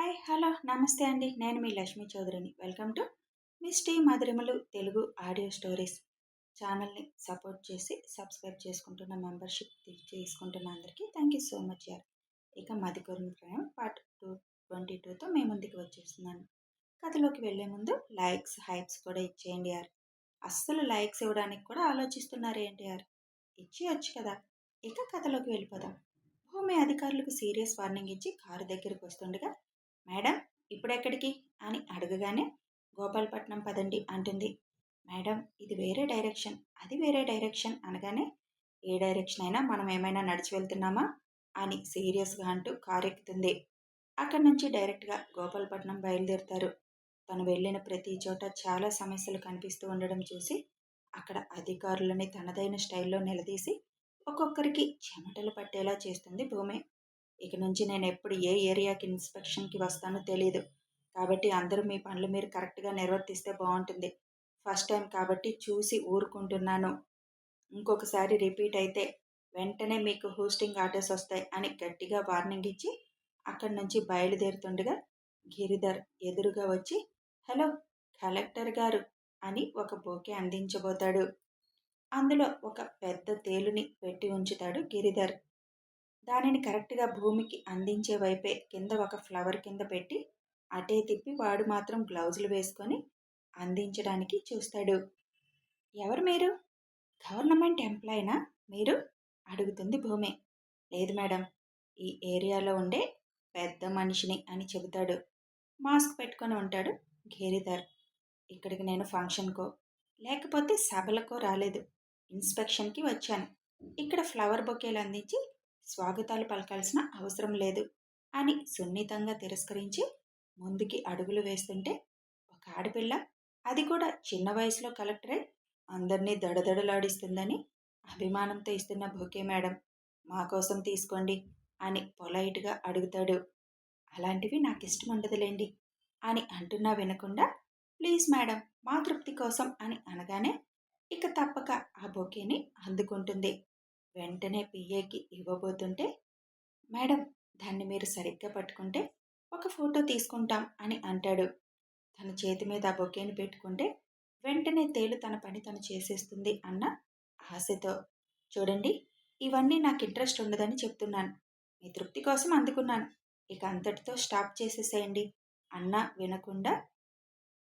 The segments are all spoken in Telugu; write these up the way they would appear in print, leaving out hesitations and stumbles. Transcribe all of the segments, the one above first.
హాయ్! హలో! నమస్తే అండి. నేను మీ లక్ష్మీ చౌదరిని. వెల్కమ్ టు మిస్టీ మధురిమలు తెలుగు ఆడియో స్టోరీస్. ఛానల్‌ని సపోర్ట్ చేసి సబ్స్క్రైబ్ చేసుకుంటున్న మెంబర్‌షిప్ తీసుకుంటున్న అందరికీ థ్యాంక్ యూ సో మచ్ యార్. ఇక మదికొరిన ప్రేమ పార్ట్ 22తో మీ ముందుకు వచ్చేస్తున్నాను. కథలోకి వెళ్ళే ముందు లైక్స్, హైప్స్ కూడా ఇచ్చేయండి యార్. అస్సలు లైక్స్ ఇవ్వడానికి కూడా ఆలోచిస్తున్నారేంటి యార్? ఇచ్చేయొచ్చు కదా! ఇక కథలోకి వెళ్ళిపోదాం. భూమి అధికారులకు సీరియస్ వార్నింగ్ ఇచ్చి కారు దగ్గరికి వస్తుండగా, మేడం ఇప్పుడెక్కడికి అని అడగగానే, గోపాలపట్నం పదండి అంటుంది. మేడం ఇది వేరే డైరెక్షన్, అది వేరే డైరెక్షన్ అనగానే, ఏ డైరెక్షన్ అయినా మనం ఏమైనా నడిచి వెళ్తున్నామా అని సీరియస్గా అంటూ కారు ఎక్కుతుంది. అక్కడి నుంచి డైరెక్ట్గా గోపాలపట్నం బయలుదేరుతారు. తను వెళ్ళిన ప్రతి చోట చాలా సమస్యలు కనిపిస్తూ ఉండడం చూసి అక్కడ అధికారులని తనదైన స్టైల్లో నిలదీసి ఒక్కొక్కరికి చెమటలు పట్టేలా చేస్తుంది భూమి. ఇక నుంచి నేను ఎప్పుడు ఏ ఏరియాకి ఇన్స్పెక్షన్కి వస్తానో తెలియదు, కాబట్టి అందరూ మీ పనులు మీరు కరెక్ట్గా నిర్వర్తిస్తే బాగుంటుంది. ఫస్ట్ టైం కాబట్టి చూసి ఊరుకుంటున్నాను. ఇంకొకసారి రిపీట్ అయితే వెంటనే మీకు హోస్టింగ్ ఆర్డర్స్ వస్తాయి అని గట్టిగా వార్నింగ్ ఇచ్చి అక్కడి నుంచి బయలుదేరుతుండగా గిరిధర్ ఎదురుగా వచ్చి, హలో కలెక్టర్ గారు అని ఒక బొకే అందించబోతాడు. అందులో ఒక పెద్ద తేలుని పెట్టి ఉంచుతాడు గిరిధర్. దానిని కరెక్ట్గా భూమికి అందించే వైపే కింద ఒక ఫ్లవర్ కింద పెట్టి అటే తిప్పి వాడు మాత్రం గ్లౌజులు వేసుకొని అందించడానికి చూస్తాడు. ఎవరు మీరు? గవర్నమెంట్ ఎంప్లాయీనా మీరు? అడుగుతుంది భూమి. లేదు మేడం, ఈ ఏరియాలో ఉండే పెద్ద మనిషిని అని చెబుతాడు. మాస్క్ పెట్టుకొని ఉంటాడు గిరిధర్. ఇక్కడికి నేను ఫంక్షన్కో లేకపోతే సభలకో రాలేదు, ఇన్స్పెక్షన్కి వచ్చాను. ఇక్కడ ఫ్లవర్ బొకేలు అందించి స్వాగతాలు పలకాల్సిన అవసరం లేదు అని సున్నితంగా తిరస్కరించి ముందుకి అడుగులు వేస్తుంటే, ఒక ఆడపిల్ల, అది కూడా చిన్న వయసులో కలెక్టరే, అందరినీ దడదడలాడిస్తుందని అభిమానంతో ఇస్తున్న బొకే మేడం, మా కోసం తీసుకోండి అని పొలైట్గా అడుగుతాడు. అలాంటివి నాకు ఇష్టం ఉండదులేండి అని అంటున్నా వినకుండా, ప్లీజ్ మేడం మా తృప్తి కోసం అని అనగానే ఇక తప్పక ఆ బొకేని అందుకుంటుంది. వెంటనే పిఏకి ఇవ్వబోతుంటే, మేడం దాన్ని మీరు సరిగ్గా పట్టుకుంటే ఒక ఫోటో తీసుకుంటాం అని అంటాడు. తన చేతి మీద ఆ బొకేని పెట్టుకుంటే వెంటనే తేలు తన పని తను చేసేస్తుంది అన్న ఆశతో, చూడండి ఇవన్నీ నాకు ఇంట్రెస్ట్ ఉండదని చెప్తున్నాను, మీ తృప్తి కోసం అందుకున్నాను, ఇక అంతటితో స్టాప్ చేసేసేయండి అన్నా వినకుండా,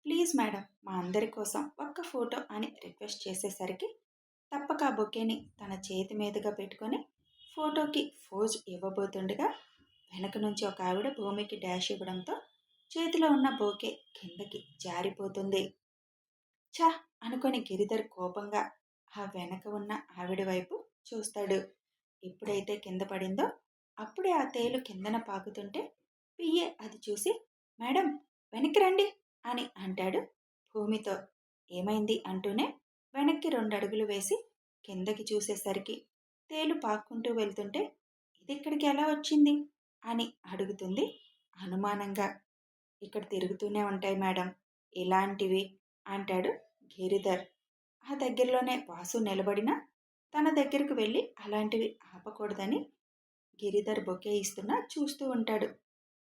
ప్లీజ్ మేడం మా అందరి కోసం ఒక్క ఫోటో అని రిక్వెస్ట్ చేసేసరికి తప్పక ఆ బొకేని తన చేతి మీదుగా పెట్టుకొని ఫోటోకి ఫోజ్ ఇవ్వబోతుండగా వెనక నుంచి ఒక ఆవిడ భూమికి డాష్ ఇవ్వడంతో చేతిలో ఉన్న బొకే కిందకి జారిపోతుంది. ఛ అనుకొని గిరిధర్ కోపంగా ఆ వెనక ఉన్న ఆవిడ వైపు చూస్తాడు. ఎప్పుడైతే కింద పడిందో అప్పుడే ఆ తేలు కిందన పాకుతుంటే పియ్యే అది చూసి, మేడం వెనక్కి రండి అని అంటాడు భూమితో. ఏమైంది అంటూనే వెనక్కి 2 అడుగులు వేసి కిందకి చూసేసరికి తేలు పాక్కుంటూ వెళ్తుంటే, ఇది ఇక్కడికి ఎలా వచ్చింది అని అడుగుతుంది అనుమానంగా. ఇక్కడ తిరుగుతూనే ఉంటాయి మేడం ఇలాంటివి అంటాడు గిరిధర్. ఆ దగ్గరలోనే వాసు నిలబడినా తన దగ్గరకు వెళ్ళి అలాంటివి ఆపకూడదని గిరిధర్ బొకే ఇస్తున్నా చూస్తూ ఉంటాడు.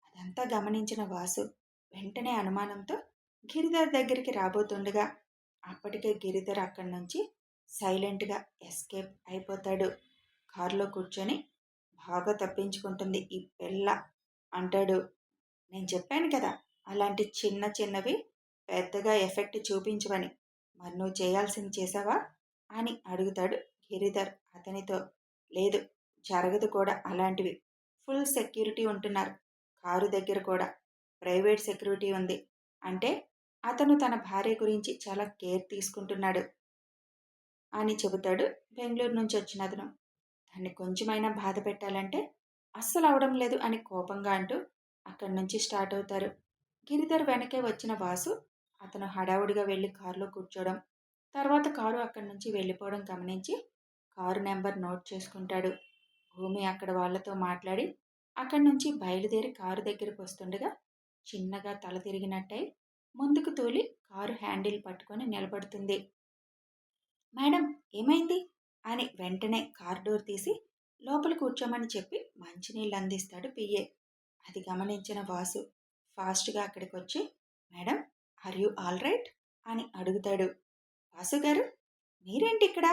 అదంతా గమనించిన వాసు వెంటనే అనుమానంతో గిరిధర్ దగ్గరికి రాబోతుండగా అప్పటికే గిరిధర్ అక్కడి నుంచి సైలెంట్గా ఎస్కేప్ అయిపోతాడు. కారులో కూర్చొని, బాగా తప్పించుకుంటుంది ఈ పిల్ల అంటాడు. నేను చెప్పాను కదా అలాంటి చిన్న చిన్నవి పెద్దగా ఎఫెక్ట్ చూపించవని, మరి నువ్వు చేయాల్సింది చేసావా అని అడుగుతాడు గిరిధర్ అతనితో. లేదు జరగదు కూడా అలాంటివి, ఫుల్ సెక్యూరిటీ ఉంటున్నారు, కారు దగ్గర కూడా ప్రైవేట్ సెక్యూరిటీ ఉంది, అంటే అతను తన భార్య గురించి చాలా కేర్ తీసుకుంటున్నాడు అని చెబుతాడు బెంగళూరు నుంచి వచ్చిన అతను. దాన్ని కొంచెమైనా బాధ పెట్టాలంటే అస్సలు అవడం లేదు అని కోపంగా అంటూ అక్కడి నుంచి స్టార్ట్ అవుతారు. గిరిధర్ వెనకే వచ్చిన వాసు అతను హడావుడిగా వెళ్ళి కారులో కూర్చోవడం, తర్వాత కారు అక్కడి నుంచి వెళ్ళిపోవడం గమనించి కారు నెంబర్ నోట్ చేసుకుంటాడు. భూమి అక్కడ వాళ్ళతో మాట్లాడి అక్కడి నుంచి బయలుదేరి కారు దగ్గరికి వస్తుండగా చిన్నగా తల తిరిగినట్టయి ముందుకు తూలి కారు హ్యాండిల్ పట్టుకొని నిలబడుతుంది. మేడం ఏమైంది అని వెంటనే కార్ డోర్ తీసి లోపల కూర్చోమని చెప్పి మంచినీళ్ళు అందిస్తాడు పిఏ. అది గమనించిన వాసు ఫాస్ట్గా అక్కడికి వచ్చి, madam, are you all right అని అడుగుతాడు. వాసు గారు, మీరేంటి ఇక్కడ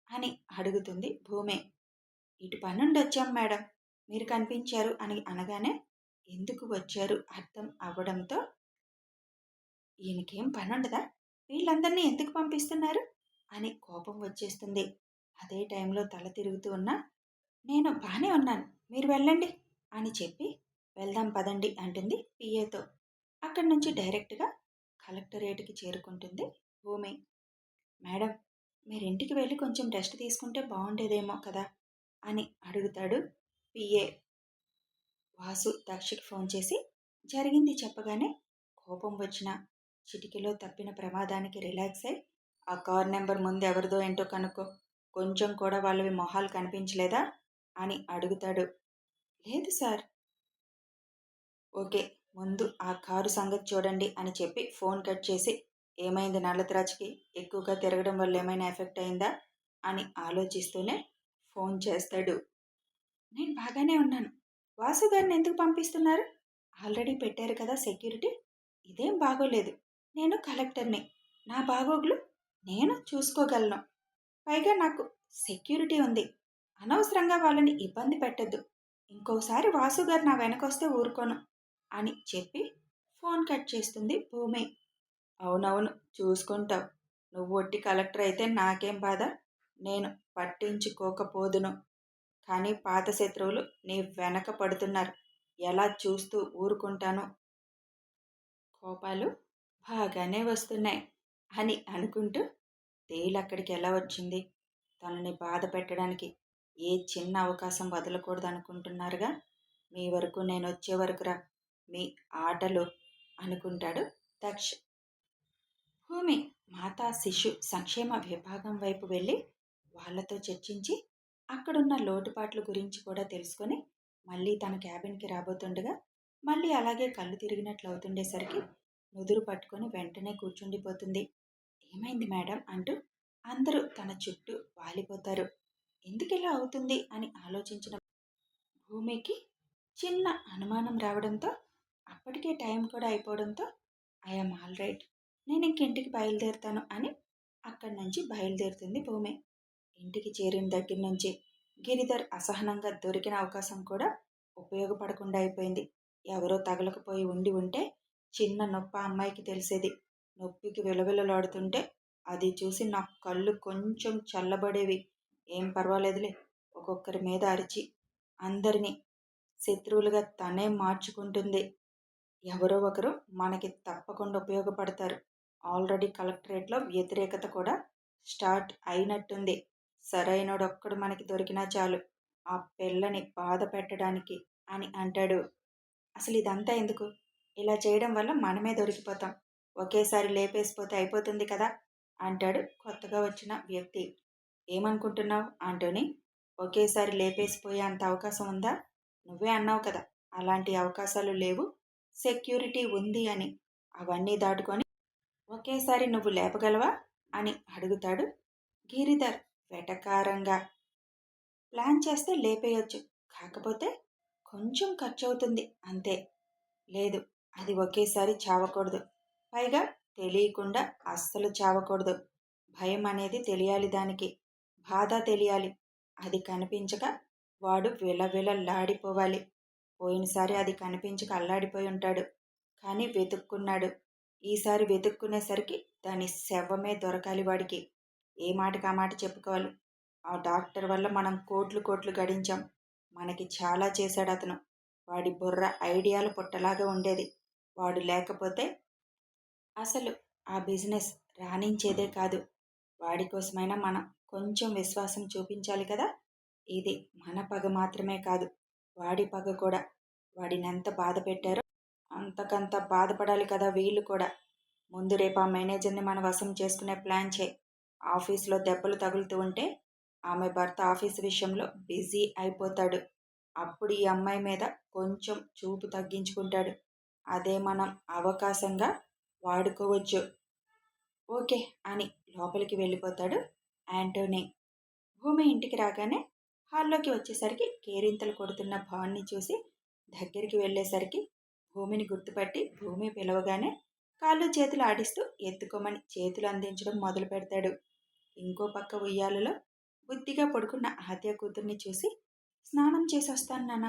అని అడుగుతుంది భూమి. ఇటు పనుండి వచ్చాం మేడం, మీరు కనిపించారు అని అనగానే ఎందుకు వచ్చారు అర్థం అవ్వడంతో, ఈయనకేం పనుండదా, వీళ్ళందరినీ ఎందుకు పంపిస్తున్నారు అని కోపం వచ్చేస్తుంది. అదే టైంలో తల తిరుగుతూ ఉన్న, నేను బాగానే ఉన్నాను, మీరు వెళ్ళండి అని చెప్పి, వెళ్దాం పదండి అంటుంది పిఏతో. అక్కడి నుంచి డైరెక్ట్గా కలెక్టరేట్కి చేరుకుంటుంది భూమి. మేడం, మీరింటికి వెళ్ళి కొంచెం రెస్ట్ తీసుకుంటే బాగుండేదేమో కదా అని అడుగుతాడు పిఏ. వాసు దక్షకి ఫోన్ చేసి జరిగింది చెప్పగానే కోపం వచ్చిన చిటికెలో తప్పిన ప్రమాదానికి రిలాక్స్ అయి, ఆ కార్ నెంబర్ ముందు ఎవరిదో ఏంటో కనుక్కో, కొంచెం కూడా వాళ్ళవి మొహాలు కనిపించలేదా అని అడుగుతాడు. లేదు సార్. ఓకే, ముందు ఆ కారు సంగతి చూడండి అని చెప్పి ఫోన్ కట్ చేసి, ఏమైంది నల్లత్రాజ్కి, ఎక్కువగా తిరగడం వల్ల ఏమైనా ఎఫెక్ట్ అయిందా అని ఆలోచిస్తూనే ఫోన్ చేస్తాడు. నేను బాగానే ఉన్నాను, వాసు గారిని ఎందుకు పంపిస్తున్నారు, ఆల్రెడీ పెట్టారు కదా సెక్యూరిటీ, ఇదేం బాగోలేదు, నేను కలెక్టర్ని, నా బాగోగులు నేను చూసుకోగలను, పైగా నాకు సెక్యూరిటీ ఉంది, అనవసరంగా వాళ్ళని ఇబ్బంది పెట్టద్దు, ఇంకోసారి వాసు గారు నా వెనకొస్తే ఊరుకోను అని చెప్పి ఫోన్ కట్ చేస్తుంది భూమి. అవునవును, చూసుకుంటావు, నువ్వు ఒట్టి కలెక్టర్ అయితే నాకేం బాధ, నేను పట్టించుకోకపోదును, కానీ పాత శత్రువులు నీ వెనక పడుతున్నారు, ఎలా చూస్తూ ఊరుకుంటాను, కోపాలు బాగానే వస్తున్నాయి అని అనుకుంటూ, తేలు అక్కడికి ఎలా వచ్చింది, తనని బాధ పెట్టడానికి ఏ చిన్న అవకాశం వదలకూడదు అనుకుంటున్నారుగా, మీ వరకు నేను వచ్చే వరకురా మీ ఆటలు అనుకుంటాడు దక్ష్. భూమి మాతా శిశు సంక్షేమ విభాగం వైపు వెళ్ళి వాళ్ళతో చర్చించి అక్కడున్న లోటుపాట్ల గురించి కూడా తెలుసుకొని మళ్ళీ తన క్యాబిన్కి రాబోతుండగా మళ్ళీ అలాగే కళ్ళు తిరిగినట్లు అవుతుండేసరికి నుదురు పట్టుకొని వెంటనే కూర్చుండిపోతుంది. ఏమైంది మేడం అంటూ అందరూ తన చుట్టూ వాలిపోతారు. ఎందుకిలా అవుతుంది అని ఆలోచించిన భూమికి చిన్న అనుమానం రావడంతో, అప్పటికే టైం కూడా అయిపోవడంతో, ఐఎమ్ ఆల్ రైట్, నేను ఇంటికి బయలుదేరుతాను అని అక్కడి నుంచి బయలుదేరుతుంది భూమి. ఇంటికి చేరిన దగ్గర నుంచి గిరిధర్ అసహనంగా దొరికిన అవకాశం కూడా ఉపయోగపడకుండా అయిపోయింది. ఎవరో తగలకపోయి ఉండి ఉంటే చిన్న నొప్పి అమ్మాయికి తెలిసేది. నొప్పికి విలవిలలాడుతుంటే అది చూసి నా కళ్ళు కొంచెం చల్లబడేవి. ఏం పర్వాలేదులే, ఒక్కొక్కరి మీద అరిచి అందరినీ శత్రువులుగా తనే మార్చుకుంటుంది. ఎవరో ఒకరు మనకి తప్పకుండా ఉపయోగపడతారు. ఆల్రెడీ కలెక్టరేట్లో వ్యతిరేకత కూడా స్టార్ట్ అయినట్టుంది. సరైనడొక్కడు మనకి దొరికినా చాలు ఆ పిల్లని బాధ పెట్టడానికి అని అంటాడు. అసలు ఇదంతా ఎందుకు, ఇలా చేయడం వల్ల మనమే దొరికిపోతాం, ఒకేసారి లేపేసిపోతే అయిపోతుంది కదా అంటాడు కొత్తగా వచ్చిన వ్యక్తి. ఏమనుకుంటున్నావు ఆంటోనీ, ఒకేసారి లేపేసిపోయే అంత అవకాశం ఉందా, నువ్వే అన్నావు కదా అలాంటి అవకాశాలు లేవు, సెక్యూరిటీ ఉంది అని, అవన్నీ దాటుకొని ఒకేసారి నువ్వు లేపగలవా అని అడుగుతాడు గిరిధర్ వెటకారంగా. ప్లాన్ చేస్తే లేపేయొచ్చు, కాకపోతే కొంచెం ఖర్చు అవుతుంది అంతే, లేదు అది ఒకేసారి చావకూడదు, పైగా తెలియకుండా అస్సలు చావకూడదు, భయం అనేది తెలియాలి, దానికి బాధ తెలియాలి, అది కనిపించక వాడు విలవిలలాడిపోవాలి. పోయినసారి అది కనిపించక అల్లాడిపోయి ఉంటాడు, కానీ వెతుక్కున్నాడు, ఈసారి వెతుక్కునేసరికి దాని శవమే దొరకాలి వాడికి. ఏ మాటకి ఆ మాట చెప్పుకోవాలి. ఆ డాక్టర్ వల్ల మనం కోట్లు కోట్లు గడించాం, మనకి చాలా చేశాడు అతను, వాడి బుర్ర ఐడియాలు పుట్టలాగా ఉండేది, వాడు లేకపోతే అసలు ఆ బిజినెస్ రాణించేదే కాదు. వాడి కోసమైనా మనం కొంచెం విశ్వాసం చూపించాలి కదా. ఇది మన పగ మాత్రమే కాదు, వాడి పగ కూడా. వాడిని ఎంత బాధ పెట్టారో అంతకంత బాధపడాలి కదా వీళ్ళు కూడా. ముందు రేపు ఆ మేనేజర్ని మన వశం చేసుకునే ప్లాన్ చేయి. ఆఫీస్లో దెబ్బలు తగులుతూ ఉంటే ఆమె భర్త ఆఫీస్ విషయంలో బిజీ అయిపోతాడు, అప్పుడు ఈ అమ్మాయి మీద కొంచెం చూపు తగ్గించుకుంటాడు, అదే మనం అవకాశంగా వాడుకోవచ్చు. ఓకే అని లోపలికి వెళ్ళిపోతాడు యాంటోనీ. భూమి ఇంటికి రాగానే హాల్లోకి వచ్చేసరికి కేరింతలు కొడుతున్న భాన్ని చూసి దగ్గరికి వెళ్ళేసరికి భూమిని గుర్తుపట్టి భూమి పిలవగానే కాళ్ళు చేతులు ఆడిస్తూ ఎత్తుకోమని చేతులు అందించడం మొదలు పెడతాడు. ఇంకో పక్క ఉయ్యాలలో బుద్ధిగా పడుకున్న ఆద్య కూతుర్ని చూసి, స్నానం చేసి వస్తాను నాన్న,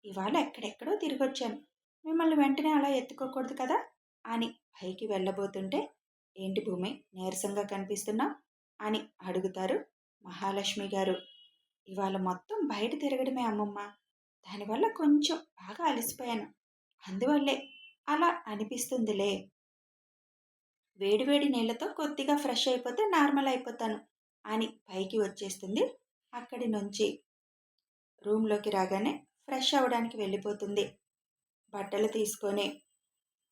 ఇవాళ ఎక్కడెక్కడో తిరిగొచ్చాను, మిమ్మల్ని వెంటనే అలా ఎత్తుకోకూడదు కదా అని పైకి వెళ్ళబోతుంటే, ఏంటి భూమి నీరసంగా కనిపిస్తున్నావు అని అడుగుతారు మహాలక్ష్మి గారు. ఇవాళ మొత్తం బయట తిరగడమే అమ్మమ్మ, దానివల్ల కొంచెం బాగా అలసిపోయాను, అందువల్లే అలా అనిపిస్తుందిలే. వేడివేడి నీళ్లతో కొద్దిగా ఫ్రెష్ అయిపోతే నార్మల్ అయిపోతాను అని పైకి వచ్చేస్తుంది. అక్కడి నుంచి రూమ్లోకి రాగానే ఫ్రెష్ అవ్వడానికి వెళ్ళిపోతుంది. బట్టలు తీసుకొని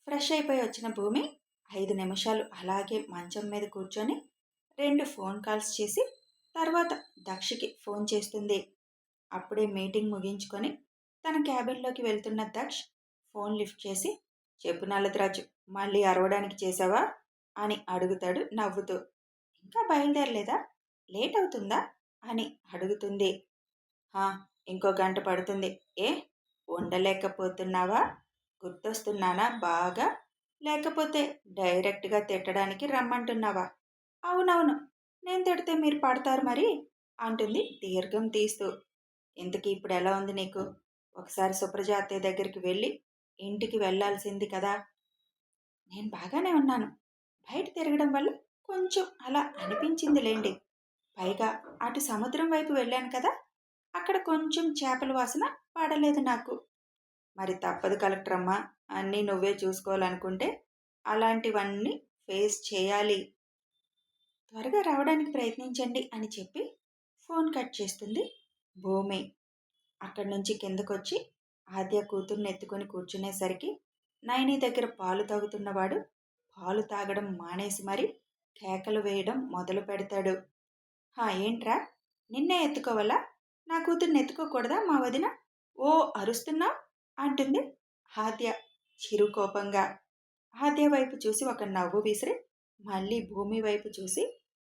ఫ్రెష్ అయిపోయి వచ్చిన భూమి 5 నిమిషాలు అలాగే మంచం మీద కూర్చొని 2 ఫోన్ కాల్స్ చేసి తర్వాత దక్షకి ఫోన్ చేస్తుంది. అప్పుడే మీటింగ్ ముగించుకొని తన క్యాబిన్లోకి వెళ్తున్న దక్ష్ ఫోన్ లిఫ్ట్ చేసి, చెప్పు నల్లద్రాజు, మళ్ళీ అరవడానికి చేసావా అని అడుగుతాడు నవ్వుతూ. ఇంకా బయలుదేరలేదా, లేట్ అవుతుందా అని అడుగుతుంది. హా, ఇంకో గంట పడుతుంది. ఏ, ఉండలేకపోతున్నావా, గుర్తొస్తున్నానా బాగా, లేకపోతే డైరెక్ట్గా తిట్టడానికి రమ్మంటున్నావా? అవునవును, నేను తిడితే మీరు పడతారు మరి అంటుంది దీర్ఘం తీస్తూ. ఇంతకీ ఇప్పుడు ఎలా ఉంది నీకు? ఒకసారి సుప్రజ అత్తయ్య దగ్గరికి వెళ్ళి ఇంటికి వెళ్ళాల్సింది కదా. నేను బాగానే ఉన్నాను, బయట తిరగడం వల్ల కొంచెం అలా అనిపించిందిలేండి. పైగా అటు సముద్రం వైపు వెళ్ళాను కదా, అక్కడ కొంచెం చేపల వాసన పడలేదు నాకు. మరి తప్పదు కలెక్టర్ అమ్మ, అన్నీ నువ్వే చూసుకోవాలనుకుంటే అలాంటివన్నీ ఫేస్ చేయాలి. త్వరగా రావడానికి ప్రయత్నించండి అని చెప్పి ఫోన్ కట్ చేస్తుంది భూమి. అక్కడి నుంచి కిందకొచ్చి ఆద్య కూతుర్ని ఎత్తుకొని కూర్చునేసరికి నైని దగ్గర పాలు తాగుతున్నవాడు పాలు తాగడం మానేసి మరి కేకలు వేయడం మొదలు పెడతాడు. ఏంట్రా, నిన్నే ఎత్తుకోవాలా, నా కూతుర్ని ఎత్తుకోకూడదా మా వదిన, ఓ అరుస్తున్నావు అంటుంది ఆద్య చిరు కోపంగా. ఆద్య వైపు చూసి ఒక నవ్వు విసిరి మళ్ళీ భూమి వైపు చూసి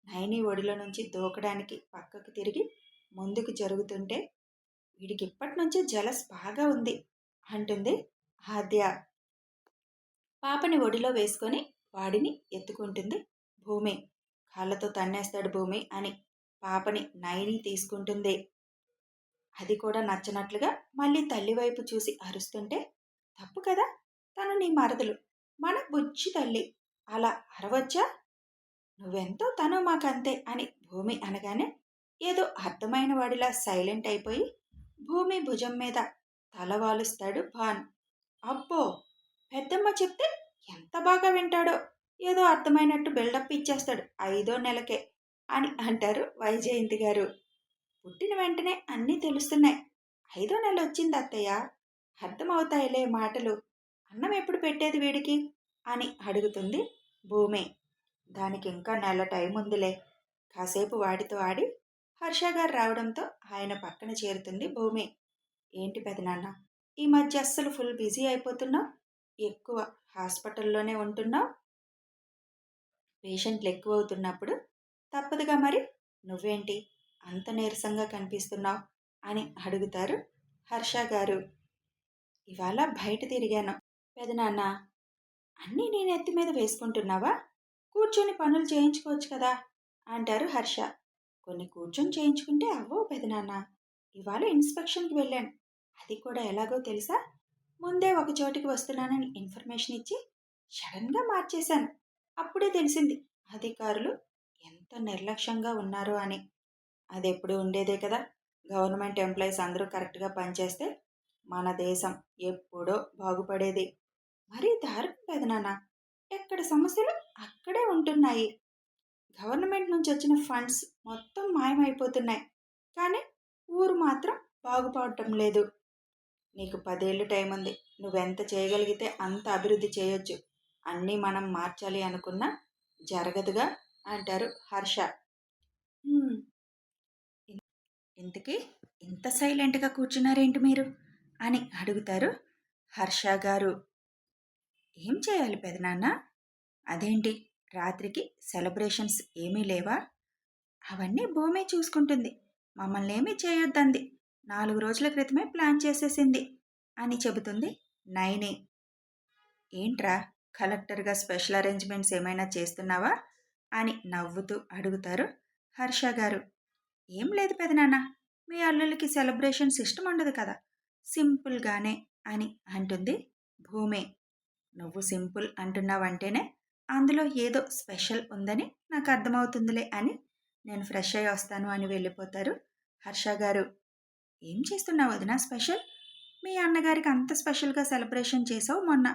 నైని ఒడిలో నుంచి దూకడానికి పక్కకు తిరిగి ముందుకు జరుగుతుంటే, వీడికి ఇప్పటి నుంచే జలస్ బాగా ఉంది అంటుంది ఆద్య. పాపని ఒడిలో వేసుకొని వాడిని ఎత్తుకుంటుంది భూమి. కాళ్ళతో తన్నేస్తాడు భూమి అని పాపని నైని తీసుకుంటుంది. అది కూడా నచ్చనట్లుగా మళ్ళీ తల్లి వైపు చూసి అరుస్తుంటే, తప్పు కదా, తను నీ మరదలు, మన బుజ్జి తల్లి, అలా అరవచ్చా, నువ్వెంతో తను మాకంతే అని భూమి అనగానే ఏదో అర్థమైన వాడిలా సైలెంట్ అయిపోయి భూమి భుజం మీద తలవాలుస్తాడు భాన్. అబ్బో, పెద్దమ్మ చెప్తే ఎంత బాగా వింటాడో, ఏదో అర్థమైనట్టు బిల్డప్ ఇచ్చేస్తాడు 5వ నెలకే అని అంటారు వైజయంతి గారు. పుట్టిన వెంటనే అన్నీ తెలుస్తున్నాయి, 5వ నెల వచ్చింది అత్తయ్య, అర్థమవుతాయిలే మాటలు, అన్నం ఎప్పుడు పెట్టేది వీడికి అని అడుగుతుంది భూమి. దానికి ఇంకా నెల టైం ఉందిలే, కాసేపు వాడితో ఆడి హర్ష గారు రావడంతో ఆయన పక్కన చేరుతుంది భూమి. ఏంటి పెదనాన్న, ఈ మధ్య అస్సలు ఫుల్ బిజీ అయిపోతున్నావు, ఎక్కువ హాస్పిటల్లోనే ఉంటున్నావు, పేషెంట్లు ఎక్కువ అవుతున్నప్పుడు తప్పదుగా మరి, నువ్వేంటి అంత నీరసంగా కనిపిస్తున్నావు అని అడుగుతారు హర్ష గారు. ఇవాళ బయట తిరిగాను పెదనాన్న, అన్నీ నేను ఎత్తి మీద వేసుకుంటున్నావా, కూర్చొని పనులు చేయించుకోవచ్చు కదా అంటారు హర్ష. కొన్ని కూర్చొని చేయించుకుంటే అవ్వవు పెదనాన్న, ఇవాళ ఇన్స్పెక్షన్కి వెళ్ళాను, అది కూడా ఎలాగో తెలుసా, ముందే ఒక చోటికి వస్తున్నానని ఇన్ఫర్మేషన్ ఇచ్చి సడన్గా మార్చేశాను, అప్పుడే తెలిసింది అధికారులు ఎంత నిర్లక్ష్యంగా ఉన్నారో అని. అది ఎప్పుడు ఉండేదే కదా, గవర్నమెంట్ ఎంప్లాయీస్ అందరూ కరెక్ట్గా పనిచేస్తే మన దేశం ఎప్పుడో బాగుపడేది. మరీ దారుణం పెదనాన్న, ఎక్కడ సమస్యలు అక్కడే ఉంటున్నాయి, గవర్నమెంట్ నుంచి వచ్చిన ఫండ్స్ మొత్తం మాయమైపోతున్నాయి, కానీ ఊరు మాత్రం బాగుపడటం లేదు. నీకు 10 ఏళ్ళు టైం ఉంది, నువ్వెంత చేయగలిగితే అంత అభివృద్ధి చేయొచ్చు, అన్నీ మనం మార్చాలి అనుకున్నా జరగదుగా అంటారు హర్ష. ఇంతకీ ఇంత సైలెంట్గా కూర్చున్నారేంటి మీరు అని అడుగుతారు హర్ష గారు. ఏం చేయాలి పెదనాన్న, అదేంటి రాత్రికి సెలబ్రేషన్స్ ఏమీ లేవా, అవన్నీ భూమే చూసుకుంటుంది, మమ్మల్ని ఏమీ చేయొద్దంది, 4 రోజుల క్రితమే ప్లాన్ చేసేసింది అని చెబుతుంది నైని. ఏంట్రా, కలెక్టర్గా స్పెషల్ అరేంజ్మెంట్స్ ఏమైనా చేస్తున్నావా అని నవ్వుతూ అడుగుతారు హర్ష గారు. ఏం లేదు పెదనాన్న, మీ అల్లుళ్ళకి సెలబ్రేషన్స్ ఇష్టం ఉండదు కదా, సింపుల్గానే అని అంటుంది భూమి. నువ్వు సింపుల్ అంటున్నావంటేనే అందులో ఏదో స్పెషల్ ఉందని నాకు అర్థమవుతుందిలే అని నేను ఫ్రెష్ అయ్యి వస్తాను అని వెళ్ళిపోతారు హర్ష గారు. ఏం చేస్తున్నావు వదినా స్పెషల్? మీ అన్నగారికి అంత స్పెషల్గా సెలబ్రేషన్ చేసావు మొన్న,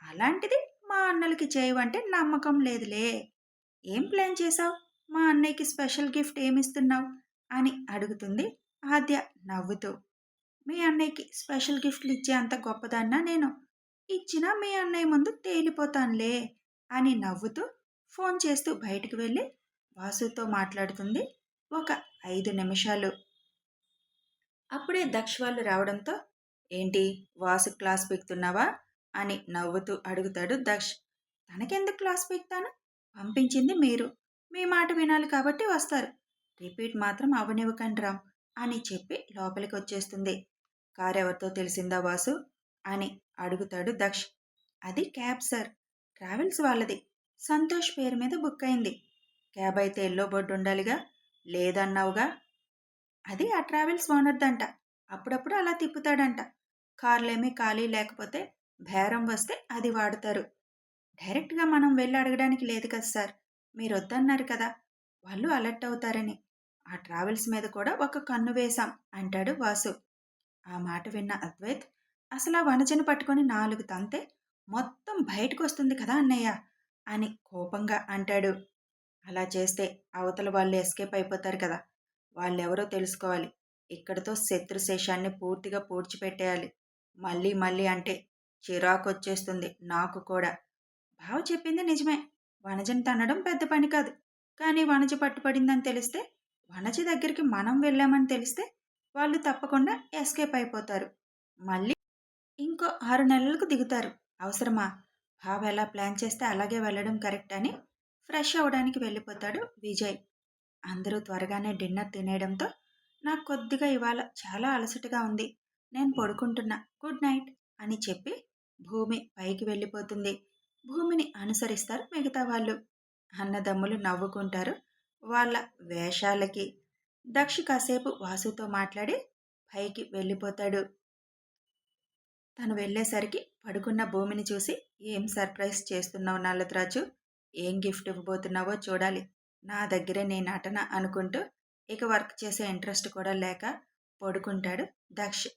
అలాంటిది మా అన్నలకి చేయవంటే నమ్మకం లేదులే. ఏం ప్లాన్ చేసావు? మా అన్నయ్యకి స్పెషల్ గిఫ్ట్ ఏమిస్తున్నావు అని అడుగుతుంది ఆద్య నవ్వుతూ. మీ అన్నయ్యకి స్పెషల్ గిఫ్ట్లు ఇచ్చే అంత గొప్పదాన్నా నేను? ఇచ్చినా మీ అన్నయ్య ముందు తేలిపోతానులే అని నవ్వుతూ ఫోన్ చేస్తూ బయటికి వెళ్ళి వాసుతో మాట్లాడుతుంది ఒక 5 నిమిషాలు. అప్పుడే దక్ష్ వాళ్ళు రావడంతో, ఏంటి వాసు క్లాస్ పీకుతున్నావా అని నవ్వుతూ అడుగుతాడు దక్ష్. తనకెందుకు క్లాస్ పీకుతాను? పంపించింది మీరు, మీ మాట వినాలి కాబట్టి వస్తారు. రిపీట్ మాత్రం అవనివ్వకండి రామ్ అని చెప్పి లోపలికి వచ్చేస్తుంది. కారు ఎవరితో తెలిసిందా వాసు అని అడుగుతాడు దక్ష్. అది క్యాబ్ సార్, ట్రావెల్స్ వాళ్ళది. సంతోష్ పేరు మీద బుక్ అయింది. క్యాబ్ అయితే ఎల్లో బోర్డు ఉండాలిగా, లేదన్నావుగా. అది ఆ ట్రావెల్స్ ఓనర్దంట, అప్పుడప్పుడు అలా తిప్పుతాడంట. కార్లేమీ ఖాళీ లేకపోతే బేరం వస్తే అది వాడుతారు. డైరెక్ట్గా మనం వెళ్ళి అడగడానికి లేదు కదా సార్, మీరు వద్దన్నారు కదా, వాళ్ళు అలర్ట్ అవుతారని ఆ ట్రావెల్స్ మీద కూడా ఒక కన్ను వేశాం అంటాడు వాసు. ఆ మాట విన్న అద్వైత్, అసలు ఆ వనజను పట్టుకొని 4 తంతే మొత్తం బయటకు వస్తుంది కదా అన్నయ్య అని కోపంగా అంటాడు. అలా చేస్తే అవతల వాళ్ళు ఎస్కేప్ అయిపోతారు కదా, వాళ్ళెవరో తెలుసుకోవాలి. ఇక్కడితో శత్రుశేషాన్ని పూర్తిగా పూడ్చిపెట్టేయాలి. మళ్ళీ మళ్ళీ అంటే చిరాకొచ్చేస్తుంది నాకు కూడా. బావ చెప్పింది నిజమే, వనజని తన్నడం పెద్ద పని కాదు. కానీ వనజ పట్టుపడిందని తెలిస్తే, వనజ దగ్గరికి మనం వెళ్ళామని తెలిస్తే వాళ్ళు తప్పకుండా ఎస్కేప్ అయిపోతారు. మళ్ళీ ఇంకో 6 నెలలకు దిగుతారు. అవసరమా? బావ ఎలా ప్లాన్ చేస్తే అలాగే వెళ్ళడం కరెక్ట్ అని ఫ్రెష్ అవ్వడానికి వెళ్ళిపోతాడు విజయ్. అందరూ త్వరగానే డిన్నర్ తినేయడంతో, నాకు కొద్దిగా ఇవాళ చాలా అలసటగా ఉంది, నేను పడుకుంటున్నా, గుడ్ నైట్ అని చెప్పి భూమి పైకి వెళ్ళిపోతుంది. భూమిని అనుసరిస్తారు మిగతా వాళ్ళు. అన్నదమ్ములు నవ్వుకుంటారు వాళ్ళ వేషాలకి. దక్షి కాసేపు వాసుతో మాట్లాడి పైకి వెళ్ళిపోతాడు. తను వెళ్ళేసరికి పడుకున్న భూమిని చూసి, ఏం సర్ప్రైజ్ చేస్తున్నావు నల్లత్రాజు, ఏం గిఫ్ట్ ఇవ్వబోతున్నావో చూడాలి, నా దగ్గరే నీ నటన అనుకుంటూ ఇక వర్క్ చేసే ఇంట్రెస్ట్ కూడా లేక పడుకుంటాడు దక్ష్.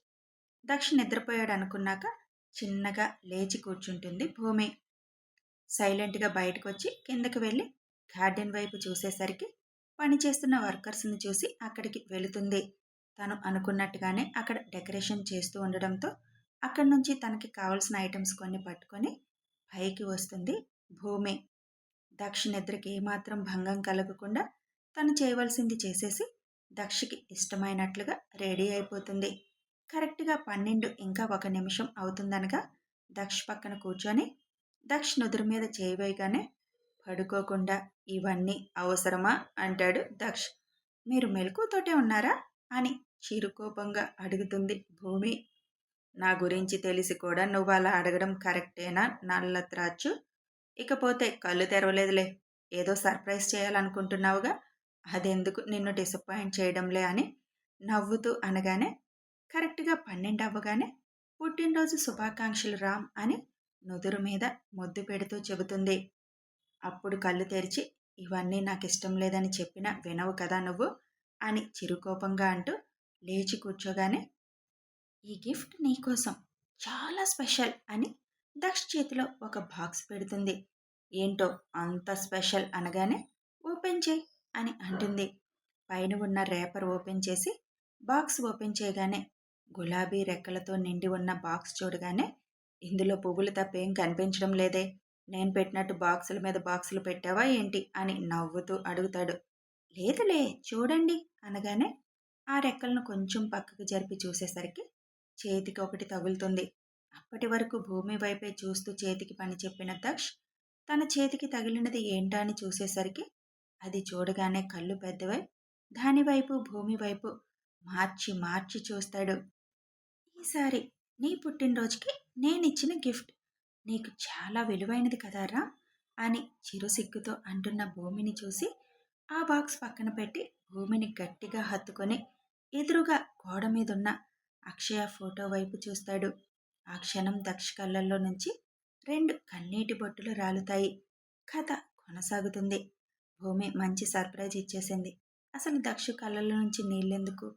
దక్ష్ నిద్రపోయాడు అనుకున్నాక చిన్నగా లేచి కూర్చుంటుంది భూమి. సైలెంట్గా బయటకు వచ్చి కిందకి వెళ్ళి గార్డెన్ వైపు చూసేసరికి పనిచేస్తున్న వర్కర్స్ని చూసి అక్కడికి వెళుతుంది. తను అనుకున్నట్టుగానే అక్కడ డెకరేషన్ చేస్తూ ఉండడంతో అక్కడి నుంచి తనకి కావాల్సిన ఐటమ్స్ కొన్ని పట్టుకొని పైకి వస్తుంది భూమి. దక్ష నిద్రకి ఏమాత్రం భంగం కలగకుండా తను చేయవలసింది చేసేసి దక్షకి ఇష్టమైనట్లుగా రెడీ అయిపోతుంది. కరెక్ట్గా 12 ఇంకా 1 నిమిషం అవుతుందనగా దక్ష్ పక్కన కూర్చొని దక్ష్ నుదురు మీద చేయి వేయగానే, పడుకోకుండా ఇవన్నీ అవసరమా అంటాడు దక్ష్. మీరు మెలకువతోటే ఉన్నారా అని చిరుకోపంగా అడుగుతుంది భూమి. నా గురించి తెలిసి కూడా నువ్వు అలా అడగడం కరెక్టేనా నల్లత్రాచు? ఇకపోతే కళ్ళు తెరవలేదులే, ఏదో సర్ప్రైజ్ చేయాలనుకుంటున్నావుగా, అదెందుకు నిన్ను డిసప్పాయింట్ చేయడంలే అని నవ్వుతూ అనగానే, కరెక్ట్గా 12 అవ్వగానే పుట్టినరోజు శుభాకాంక్షలు రామ్ అని నుదురు మీద ముద్దు పెడుతూ చెబుతుంది. అప్పుడు కళ్ళు తెరిచి, ఇవన్నీ నాకు ఇష్టం లేదని చెప్పినా వినవు కదా నువ్వు అని చిరుకోపంగా అంటూ లేచి కూర్చోగానే, ఈ గిఫ్ట్ నీకోసం, చాలా స్పెషల్ అని దక్ష్ చేతిలో ఒక బాక్స్ పెడుతుంది. ఏంటో అంత స్పెషల్ అనగానే, ఓపెన్ చేయి అని అంటుంది. పైన ఉన్న రేపర్ ఓపెన్ చేసి బాక్స్ ఓపెన్ చేయగానే గులాబీ రెక్కలతో నిండి ఉన్న బాక్స్ చూడగానే, ఇందులో పువ్వులు తప్పేం కనిపించడం లేదే, నేను పెట్టినట్టు బాక్సుల మీద బాక్సులు పెట్టావా ఏంటి అని నవ్వుతూ అడుగుతాడు. లేదులే చూడండి అనగానే ఆ రెక్కలను కొంచెం పక్కకు జరిపి చూసేసరికి చేతికి ఒకటి తగులుతుంది. అప్పటి వరకు భూమి వైపే చూస్తూ చేతికి పని చెప్పిన దక్ష్ తన చేతికి తగిలినది ఏంటా అని చూసేసరికి, అది చూడగానే కళ్ళు పెద్దవై దానివైపు భూమి వైపు మార్చి మార్చి చూస్తాడు. ఈసారి నీ పుట్టినరోజుకి నేనిచ్చిన గిఫ్ట్ నీకు చాలా విలువైనది కదారా అని చిరుసిగ్గుతో అంటున్న భూమిని చూసి ఆ బాక్స్ పక్కన పెట్టి భూమిని గట్టిగా హత్తుకొని ఎదురుగా గోడ మీదున్న అక్షయ ఫోటో వైపు చూస్తాడు. ఆ క్షణం దక్ష కళ్ళల్లో నుంచి రెండు కన్నీటి బొట్టులు రాలుతాయి. కథ కొనసాగుతుంది. భూమి మంచి సర్ప్రైజ్ ఇచ్చేసింది. అసలు దక్ష కళ్ళల్లో నుంచి నీళ్ళెందుకు?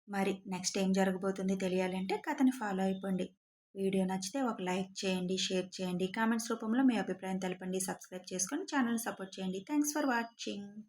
మరి నెక్స్ట్ ఏం జరగబోతుంది తెలియాలంటే కథని ఫాలో అయిపోండి. వీడియో నచ్చితే ఒక లైక్ చేయండి, షేర్ చేయండి, కామెంట్స్ రూపంలో మీ అభిప్రాయం తెలపండి, సబ్స్క్రైబ్ చేసుకొని ఛానల్ని సపోర్ట్ చేయండి. Thanks for watching.